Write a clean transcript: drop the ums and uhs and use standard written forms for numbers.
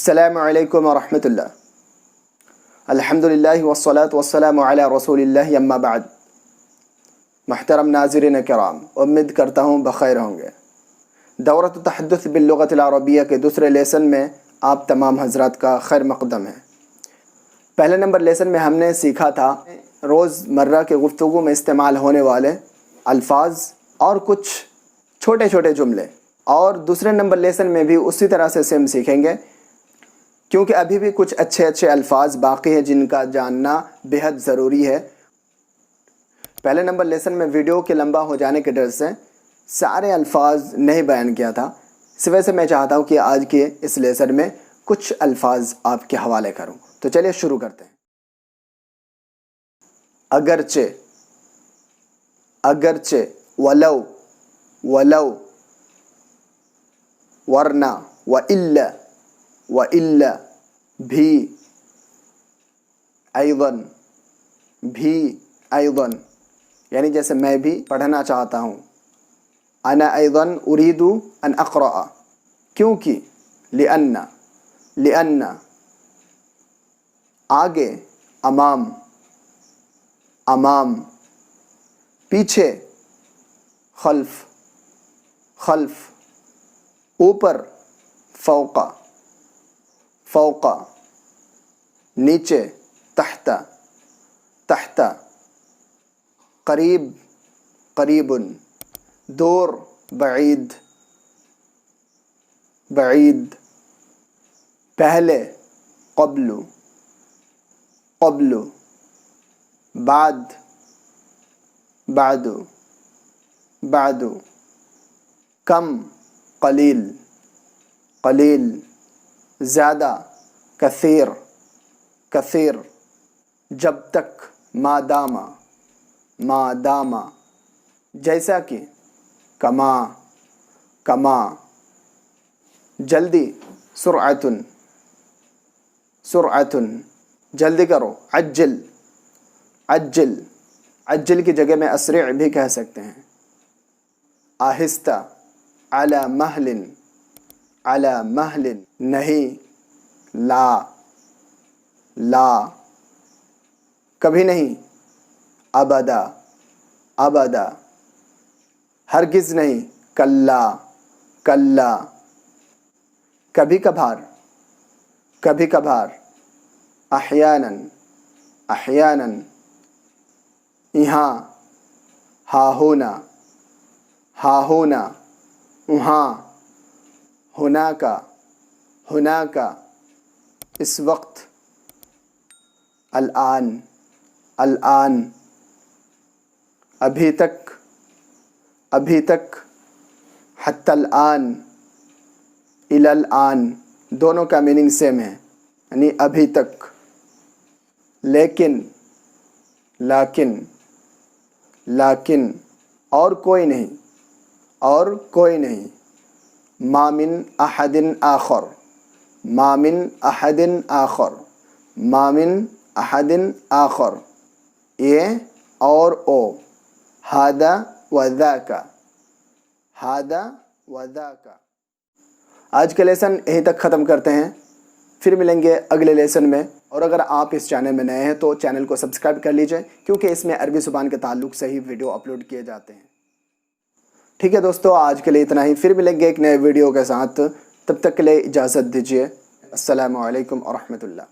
السلام علیکم ورحمۃ اللہ. الحمدللہ والصلاة والسلام علی رسول اللہ اما بعد. محترم ناظرین کرام، امید کرتا ہوں بخیر ہوں گے. دورۃ تحدث باللغۃ العربیہ کے دوسرے لیسن میں آپ تمام حضرات کا خیر مقدم ہے. پہلے نمبر لیسن میں ہم نے سیکھا تھا روز مرہ کے گفتگو میں استعمال ہونے والے الفاظ اور کچھ چھوٹے چھوٹے جملے، اور دوسرے نمبر لیسن میں بھی اسی طرح سے سیم سیکھیں گے، کیونکہ ابھی بھی کچھ اچھے الفاظ باقی ہیں جن کا جاننا بہت ضروری ہے. پہلے نمبر لیسن میں ویڈیو کے لمبا ہو جانے کے ڈر سے سارے الفاظ نہیں بیان کیا تھا. اس وجہ سے میں چاہتا ہوں کہ آج کے اس لیسن میں کچھ الفاظ آپ کے حوالے کروں. تو چلیے شروع کرتے ہیں. اگرچہ، اگرچہ، ولو، ولو، ورنہ، وإلا، وإلا، بھی، ایضاً، بھی، ایضاً، یعنی جیسے میں بھی پڑھنا چاہتا ہوں. انا ایضاً اريد ان اقرأ، کیونکہ، لأن، لأن، آگے، امام، امام، پیچھے، خلف، خلف، اوپر، فوق، فوق، نیچے، تحت، تحت، قریب، قریب، دور، بعید، بعید، پہلے، قبل، قبل، بعد، بعد، بعد، کم، قلیل، قلیل، زیادہ، کثیر، کثیر، جب تک، ما دام، ما دام، جیسا کہ، کما، کما، جلدی، سرعۃ، سرعۃ، جلدی کرو، عجل، عجل، عجل کی جگہ میں اسرع بھی کہہ سکتے ہیں. آہستہ، علی مہل، علی مہل، نہیں، لا، لا، کبھی نہیں، ابدا، ابدا، ہرگز نہیں، کلا، کلا، کبھی کبھار، کبھی کبھار، احیانا، احیانا، یہاں، ہا ہونا، ہا ہونا، وہاں، ہونا کا، ہونا کا، اس وقت، الآن، الآن، ابھی تک، ابھی تک، حتی الآن، الی الآن، دونوں کا میننگ سیم ہے، یعنی ابھی تک. لیکن، لیکن، لیکن، اور کوئی نہیں، اور کوئی نہیں. ما من احد آخر، ما من احد آخر، ما من احد آخر، یہ اور او. ہذا و ذاک، ہذا و ذاک. آج کا لیسن یہیں تک ختم کرتے ہیں، پھر ملیں گے اگلے لیسن میں. اور اگر آپ اس چینل میں نئے ہیں تو چینل کو سبسکرائب کر لیجئے، کیونکہ اس میں عربی زبان کے تعلق سے ہی ویڈیو اپلوڈ کیے جاتے ہیں. ٹھیک ہے دوستو، آج کے لیے اتنا ہی. پھر ملیں گے ایک نئے ویڈیو کے ساتھ. تب تک کے لیے اجازت دیجیے. السلام علیکم ورحمۃ اللہ.